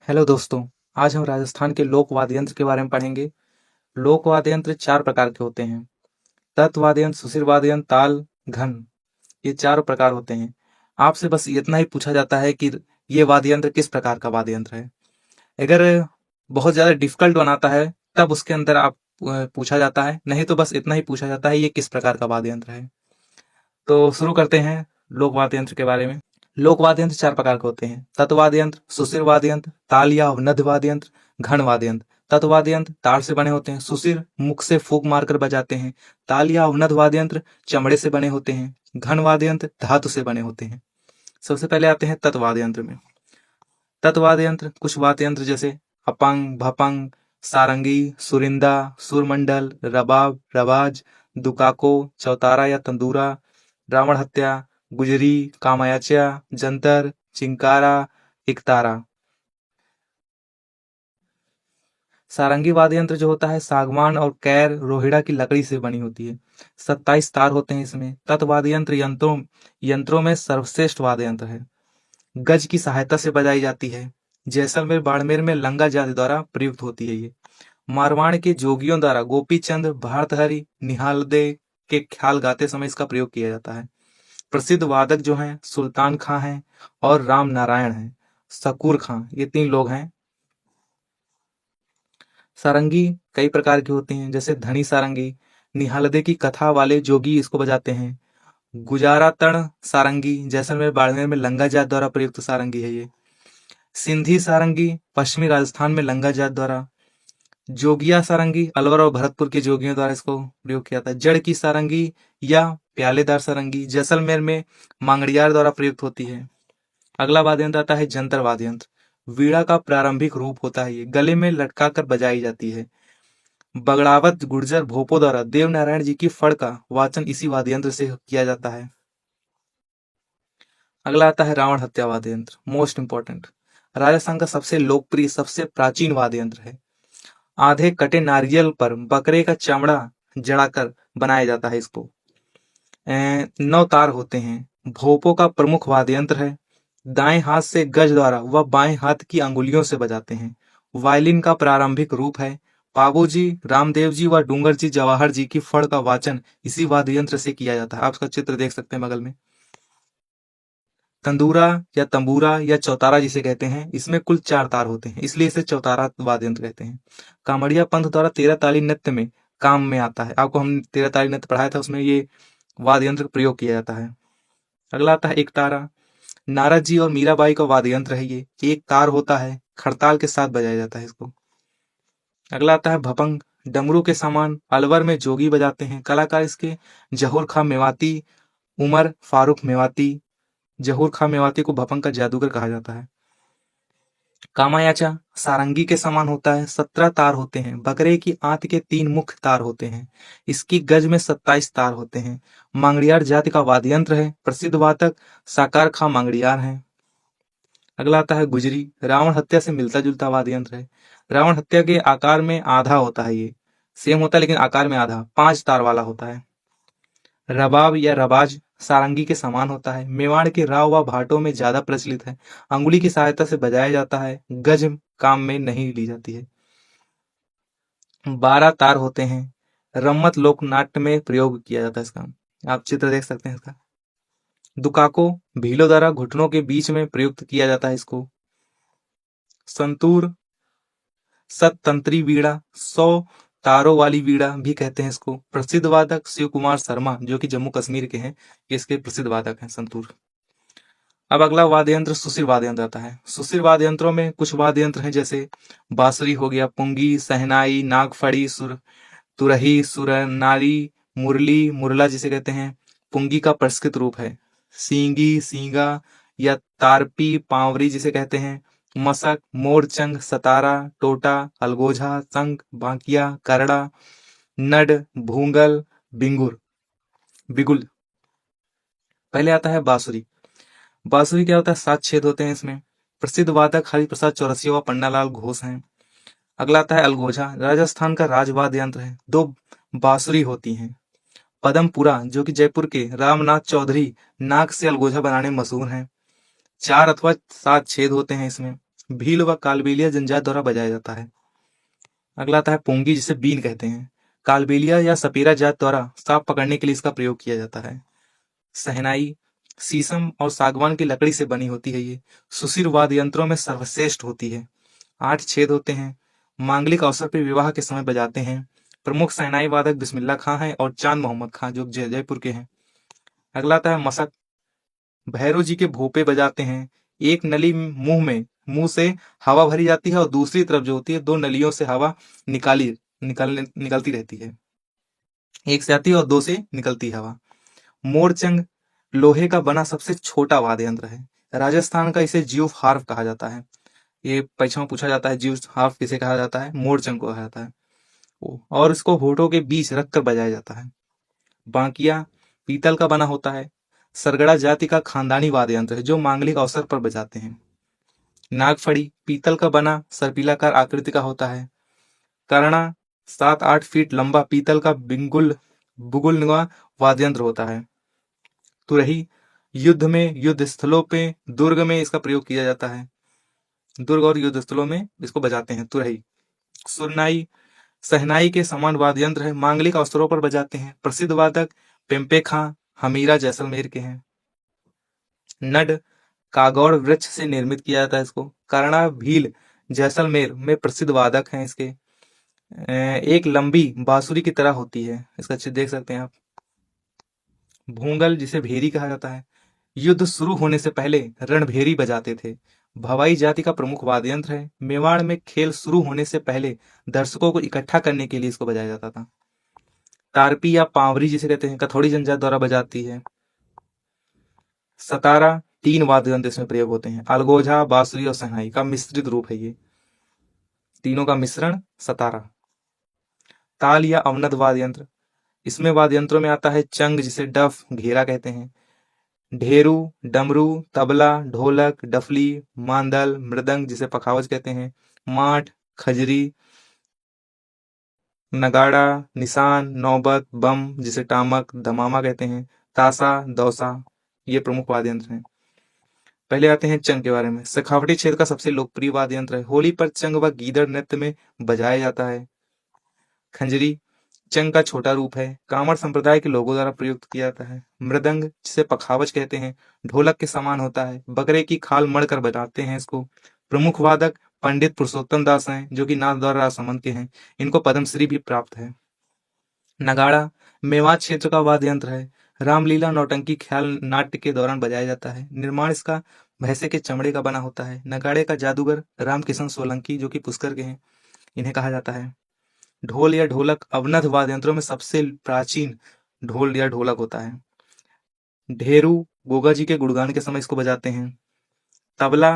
Hello दोस्तों। आज हम राजस्थान के लोक वाद्य यंत्र के बारे में पढ़ेंगे। लोक वाद्य यंत्र चार प्रकार के होते हैं। तत् वाद्य यंत्र, सुशिर वाद्य यंत्र, ताल, घन, ये चारों प्रकार होते हैं। आपसे बस इतना ही पूछा जाता है कि ये वाद्य यंत्र किस प्रकार का वाद्य यंत्र है। अगर बहुत ज्यादा डिफिकल्ट बनाता है तब उसके अंदर आप पूछा जाता है, नहीं तो बस इतना ही पूछा जाता है ये किस प्रकार का वाद्य यंत्र है। तो शुरू करते हैं लोक वाद्य यंत्र के बारे में। लोक वाद्य यंत्र चार प्रकार के होते हैं। तत् वाद्य यंत्र, सुशिर वाद्य यंत्र, ताल या अवनद्ध वाद्य यंत्र, घन वाद्य यंत्र। तत् वाद्य यंत्र तार से बने होते हैं। सुशिर मुख से फूंक मारकर बजाते हैं। ताल या अवनद्ध वाद्य यंत्र चमड़े से बने होते हैं। घन वाद्य यंत्र धातु से बने होते हैं। सबसे पहले आते हैं तत् वाद्य यंत्र में। तत् वाद्य यंत्र कुछ वाद्य यंत्र जैसे अपंग, भपंग, सारंगी, सुरिंदा, सुरमंडल, रबाब, रबाज, दुकाको, चौतारा या तंदूरा, रावण हत्या, गुजरी, कामायाच्या, जंतर, चिंकारा, इकतारा। सारंगी वाद्य यंत्र जो होता है सागवान और कैर रोहिड़ा की लकड़ी से बनी होती है। 27 तार होते हैं इसमें। तत् वाद्य यंत्र यंत्रों में सर्वश्रेष्ठ वाद्य यंत्र है। गज की सहायता से बजाई जाती है। जैसलमेर बाड़मेर में लंगा जाति द्वारा प्रयुक्त होती है ये। मारवाड़ के जोगियों द्वारा गोपी चंद, भारतहरि, निहालदे के ख्याल गाते समय इसका प्रयोग किया जाता है। प्रसिद्ध वादक जो हैं सुल्तान खां हैं और राम नारायण हैं। सकूर खां, ये तीन लोग हैं। सारंगी कई प्रकार की होती हैं जैसे धनी सारंगी, निहालदे की कथा वाले जोगी इसको बजाते हैं। गुजारा तण सारंगी जैसलमेर बाड़मेर में लंगा जात द्वारा प्रयुक्त सारंगी है ये। सिंधी सारंगी पश्चिमी राजस्थान में लंगा जात द्वारा। जोगिया सारंगी अलवर और भरतपुर के जोगियों द्वारा इसको प्रयोग किया था। जड़ की सारंगी या प्यालेदार सारंगी जैसलमेर में मांगड़ियार द्वारा प्रयुक्त होती है। अगला वाद्य यंत्र आता है जंतर वाद्य यंत्र। वीणा का प्रारंभिक रूप होता है ये, गले में लटका कर बजाई जाती है। बगड़ावत गुर्जर भोपो द्वारा देव नारायण जी की फड़ का वाचन इसी वाद्य यंत्र से किया जाता है। अगला आता है रावण हत्या वाद्य यंत्र, मोस्ट इंपॉर्टेंट। राजस्थान का सबसे लोकप्रिय सबसे प्राचीन वाद्य यंत्र है। आधे कटे नारियल पर बकरे का चमड़ा जड़ाकर बनाया जाता है इसको। 9 तार होते हैं। भोपो का प्रमुख वाद्य यंत्र है। दाएं हाथ से गज द्वारा व बाएं हाथ की अंगुलियों से बजाते हैं। वायलिन का प्रारंभिक रूप है। बाबूजी, रामदेव जी व डूंगर जी जवाहर जी की फड़ का वाचन इसी वाद्य यंत्र से किया जाता है। आप इसका चित्र देख सकते हैं बगल में। तंदूरा या तंबूरा या चौतारा जिसे कहते हैं, इसमें कुल 4 तार होते हैं, इसलिए इसे चौतारा वाद्य यंत्र कहते हैं। कामड़िया पंथ द्वारा 13 ताली नृत्य में काम में आता है। आपको हम 13 ताली नृत्य पढ़ाया था, उसमें ये वाद्य यंत्र प्रयोग किया जाता है। अगला आता है एक तारा। नारद जी और मीराबाई का वाद्य यंत्र है ये। एक तार होता है, खड़ताल के साथ बजाया जाता है इसको। अगला आता है भपंग। डमरू के समान अलवर में जोगी बजाते हैं। कलाकार इसके जहूर खां मेवाती, उमर फारूक मेवाती। जहूर खां मेवाती को भपंग का जादूगर कहा जाता है। कामायाचा सारंगी के समान होता है। 17 तार होते हैं। बकरे की आंत के 3 मुख्य तार होते हैं। इसकी गज में 27 तार होते हैं। मांगड़ियार जाति का वाद्य यंत्र है। प्रसिद्ध वादक साकार खां मांगड़ियार हैं। अगला आता है गुजरी। रावण हत्या से मिलता जुलता वाद्य यंत्र है। रावण हत्या के आकार में आधा होता है, ये सेम होता है लेकिन आकार में आधा, 5 तार वाला होता है। रबाब या रबाज सारंगी के समान होता है। मेवाड़ के राव व भाटों में ज्यादा प्रचलित है। अंगुली की सहायता से बजाया जाता है। गज काम में नहीं ली जाती है। 12 तार होते हैं। रम्मत लोकनाट्य में प्रयोग किया जाता है इसका। आप चित्र देख सकते हैं इसका। दुकाको भीलों द्वारा घुटनों के बीच में प्रयुक्त किया जाता है इसको। संतूर सततंत्री वीणा, 100 तारों वाली वीणा भी कहते हैं इसको। प्रसिद्ध वादक शिव कुमार शर्मा जो कि जम्मू कश्मीर के हैं, इसके प्रसिद्ध वादक हैं संतूर। अब अगला वाद्य यंत्र सुशिर वाद्य यंत्र आता है। सुशिर वाद्य यंत्रों में कुछ वाद्य यंत्र हैं जैसे बांसुरी हो गया, पुंगी, सहनाई, नागफड़ी, तुरही, सुरनारी, मुरली, मुरला जिसे कहते हैं। पुंगी का परिष्कृत रूप है। सींगी, सींगा या तारपी, पावरी जिसे कहते हैं। मसक, मोरचंग, सतारा, टोटा, अलगोझा, संग, बांकिया, करड़ा, नड, भूंगल, बिंगुर, बिगुल। पहले आता है बांसुरी। बांसुरी क्या होता है, 7 छेद होते हैं इसमें। प्रसिद्ध वादक हरिप्रसाद चौरसिया व पन्नालाल घोष हैं। अगला आता है अलगोझा। राजस्थान का राजवाद्य यंत्र है। 2 बांसुरी होती हैं। पदमपुरा जो कि जयपुर के रामनाथ चौधरी नाक से अलगोझा बनाने में मशहूर हैं। 4 अथवा 7 छेद होते हैं इसमें। भील व कालबेलिया जनजात द्वारा बजाया जाता है। अगला आता है पोंगी, जिसे बीन कहते हैं। कालबेलिया या सपेरा जात द्वारा सांप पकड़ने के लिए इसका प्रयोग किया जाता है। सहनाई शीशम और सागवान की लकड़ी से बनी होती है। ये सुशिर वाद्य यंत्रों में सर्वश्रेष्ठ होती है। 8 छेद होते हैं। मांगलिक अवसर पर विवाह के समय बजाते हैं। प्रमुख सहनाई वादक बिस्मिल्लाह खां हैं और चांद मोहम्मद खां, जो जयपुर के हैं। अगला आता है मसक। भैरव जी के भोपे बजाते हैं। एक नली मुंह से हवा भरी जाती है और दूसरी तरफ जो होती है 2 नलियों से हवा निकलती रहती है। एक से आती है और 2 से निकलती हवा। मोरचंग लोहे का बना सबसे छोटा वाद्य यंत्र है। राजस्थान का इसे जीव हार्प कहा जाता है। ये परीक्षा में पूछा जाता है, जीव हार्प किसे कहा जाता है? मोरचंग को कहा जाता है। और इसको होठों के बीच रखकर बजाया जाता है। बांकिया पीतल का बना होता है। सरगड़ा जाति का खानदानी वाद्य यंत्र है जो मांगलिक अवसर पर बजाते हैं। नागफड़ी पीतल का बना सर्पिलाकार आकृति का होता है। करना 7-8 फीट लंबा पीतल का बुगुलनुमा वाद्य यंत्र होता है। तुरही युद्ध में, युद्ध स्थलों पे, दुर्ग में इसका प्रयोग किया जाता है। दुर्ग और युद्ध स्थलों में इसको बजाते हैं तुरही। सुरनाई सहनाई के समान वाद्य यंत्र है। मांगलिक अवसरों पर बजाते हैं। प्रसिद्ध वादक पेम्पे खां हमीरा जैसलमेर के हैं। नड कागौड़ वृक्ष से निर्मित किया जाता है इसको। करना भील जैसलमेर में प्रसिद्ध वादक हैं इसके। एक लंबी बांसुरी की तरह होती है। इसका चित्र देख सकते हैं आप। भूंगल, जिसे भेरी कहा जाता है, युद्ध शुरू होने से पहले रणभेरी बजाते थे। भवाई जाति का प्रमुख वाद्य यंत्र है। मेवाड़ में खेल शुरू होने से पहले दर्शकों को इकट्ठा करने के लिए इसको बजाया जाता था। तारपी या पावरी जिसे कहते हैं, कथौड़ी जनजात द्वारा बजाती है। सतारा 3 वाद्य यंत्र इसमें प्रयोग होते हैं। अलगोझा, बांसुरी और शहनाई का मिश्रित रूप है। ये तीनों का मिश्रण सतारा। ताल या अवनद वाद्य यंत्र, इसमें वाद्य यंत्रों में आता है चंग, जिसे डफ घेरा कहते हैं। ढेरू, डमरू, तबला, ढोलक, डफली, मांदल, मृदंग जिसे पखावज कहते हैं, माठ, खजरी, नगाड़ा, निशान, नौबत, बम जिसे टामक, दमामा कहते हैं, तासा, दौसा, ये प्रमुख वाद्य यंत्र हैं। पहले आते हैं चंग के बारे में। सखावटी क्षेत्र का सबसे लोकप्रिय वाद्य यंत्र है। होली पर चंग व गीदड़ नृत्य में बजाया जाता है। खंजरी चंग का छोटा रूप है। कामर संप्रदाय के लोगों द्वारा प्रयुक्त किया जाता है। मृदंग, जिसे पखावज कहते हैं, ढोलक के समान होता है। बकरे की खाल मढ़कर बजाते हैं इसको। प्रमुख वादक पंडित पुरुषोत्तम दास हैं, जो कि नाथद्वारा राजसमंद के हैं। इनको पद्मश्री भी प्राप्त है। नगाड़ा मेवात क्षेत्र का वाद्य यंत्र है। रामलीला नौटंकी ख्याल नाट्य के दौरान बजाया जाता है। निर्माण इसका भैंसे के चमड़े का बना होता है। नगाड़े का जादूगर रामकिशन सोलंकी, जो कि पुष्कर के हैं, इन्हें कहा जाता है। ढोल या ढोलक अवनद वाद्य यंत्रों में सबसे प्राचीन ढोल या ढोलक होता है। ढेरू गोगा जी के गुणगान के समय इसको बजाते हैं। तबला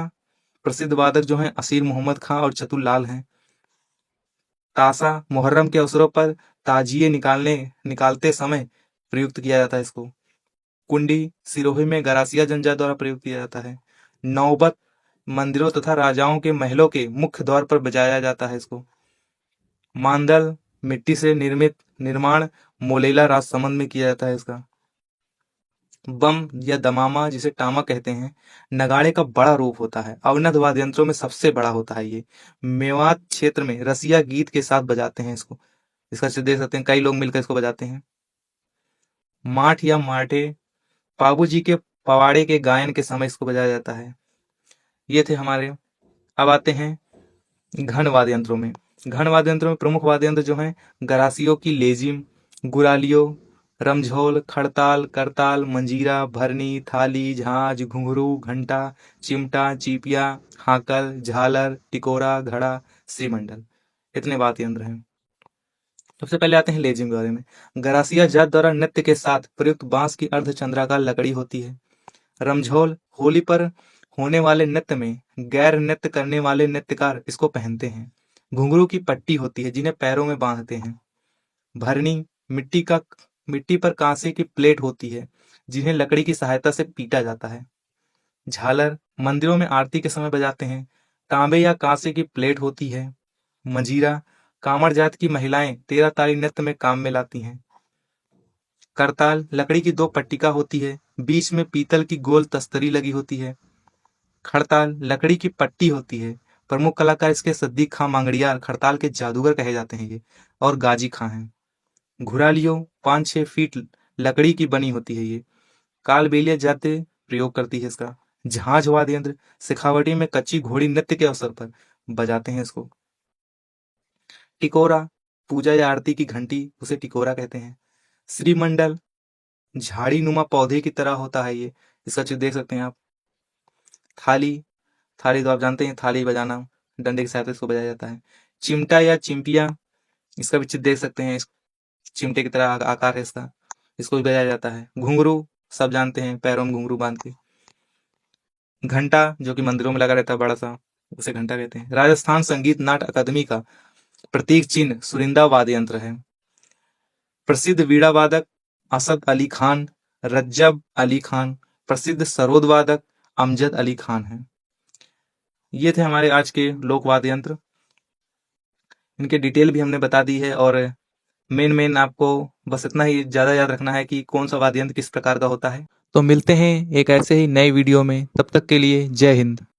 प्रसिद्ध वादक जो हैं असीर मोहम्मद खां और चतुर लाल हैं। तासा मुहर्रम के अवसरों पर ताजिए निकालते समय प्रयुक्त किया जाता है इसको। कुंडी सिरोही में गरासिया जनजात द्वारा प्रयुक्त किया जाता है। नौबत मंदिरों तथा राजाओं के महलों के मुख्य द्वार पर बजाया जाता है इसको। मांदल मिट्टी से निर्मित निर्माण मोलेला राजसमंद में किया जाता है इसका। बम या दमामा, जिसे टामा कहते हैं, नगाड़े का बड़ा रूप होता है। अवनद वाद्य यंत्रों में सबसे बड़ा होता है ये। मेवात क्षेत्र में रसिया गीत के साथ बजाते हैं इसको। इसका चित्र देख सकते हैं, कई लोग मिलकर इसको बजाते हैं। माठ या माठे बाबू जी के पवाड़े के गायन के समय इसको बजाया जाता है। ये थे हमारे। अब आते हैं घन वाद्य यंत्रों में। घन वाद्य यंत्रों में प्रमुख वाद्य यंत्र जो हैं गरासियों की लेजिम, गुरालियो, रमझोल, खड़ताल, करताल, मंजीरा, भरनी, थाली, झांझ, घुंघरू, घंटा, चिमटा, चीपिया, हाकल, झालर, टिकोरा, घड़ा, श्रीमंडल, इतने वाद्य यंत्र हैं। सबसे पहले आते हैं लेजिम के बारे में। गरासिया जात द्वारा नृत्य के साथ प्रयुक्त बांस की अर्धचंद्राकार लकड़ी होती है। रमझोल होली पर होने वाले नृत्य में गैर नृत्य करने वाले नृत्यकार इसको पहनते हैं। घुंघरू की पट्टी होती है जिन्हें पैरों में बांधते हैं। भरनी मिट्टी पर कांसे की प्लेट होती है जिन्हें लकड़ी की सहायता से पीटा जाता है। झालर मंदिरों में आरती के समय बजाते हैं। तांबे या कांसे की प्लेट होती है। मंजीरा कामर जात की महिलाएं 13 ताली नृत्य में काम में लाती हैं। करताल लकड़ी की 2 पट्टिका होती है, बीच में पीतल की गोल तस्तरी लगी होती है। खड़ताल लकड़ी की पट्टी होती है। प्रमुख कलाकार इसके सद्दीक खां मांगड़ियार खड़ताल के जादूगर कहे जाते हैं ये, और गाजी खां हैं। घुरालियो 5-6 फीट लकड़ी की बनी होती है ये। कालबेलिया जाते प्रयोग करती है इसका। झांझ वाद्य यंत्र शेखावटी में कच्ची घोड़ी नृत्य के अवसर पर बजाते हैं इसको। टिकोरा पूजा या आरती की घंटी, उसे टिकोरा कहते हैं। श्रीमंडल झाड़ी नुमा पौधे की तरह होता है ये, इसका चित्र देख सकते हैं आप। थाली, थाली तो आप जानते हैं, थाली बजाना, डंडे की सहायता से इसको बजाया जाता है। चिमटा या चिंपिया, इसका भी चित्र देख सकते हैं, इस चिमटे की तरह आकार है इसका, इसको भी बजाया जाता है। घुंघरू सब जानते हैं, पैरों में घुंघरू बांध के। घंटा जो कि मंदिरों में लगा रहता है बड़ा सा, उसे घंटा कहते हैं। राजस्थान संगीत नाट्य अकादमी का प्रतीक चिन्ह सुरिंदा वाद्य यंत्र है। प्रसिद्ध वीणा वादक असद अली खान, रज्जब अली खान। प्रसिद्ध सरोद वादक अमजद अली खान हैं। ये थे हमारे आज के लोक वाद्य यंत्र। इनके डिटेल भी हमने बता दी है, और मेन आपको बस इतना ही ज़्यादा याद रखना है कि कौन सा वाद्य यंत्र किस प्रकार का होता है। तो मिलते हैं एक ऐसे ही नए वीडियो में, तब तक के लिए जय हिंद।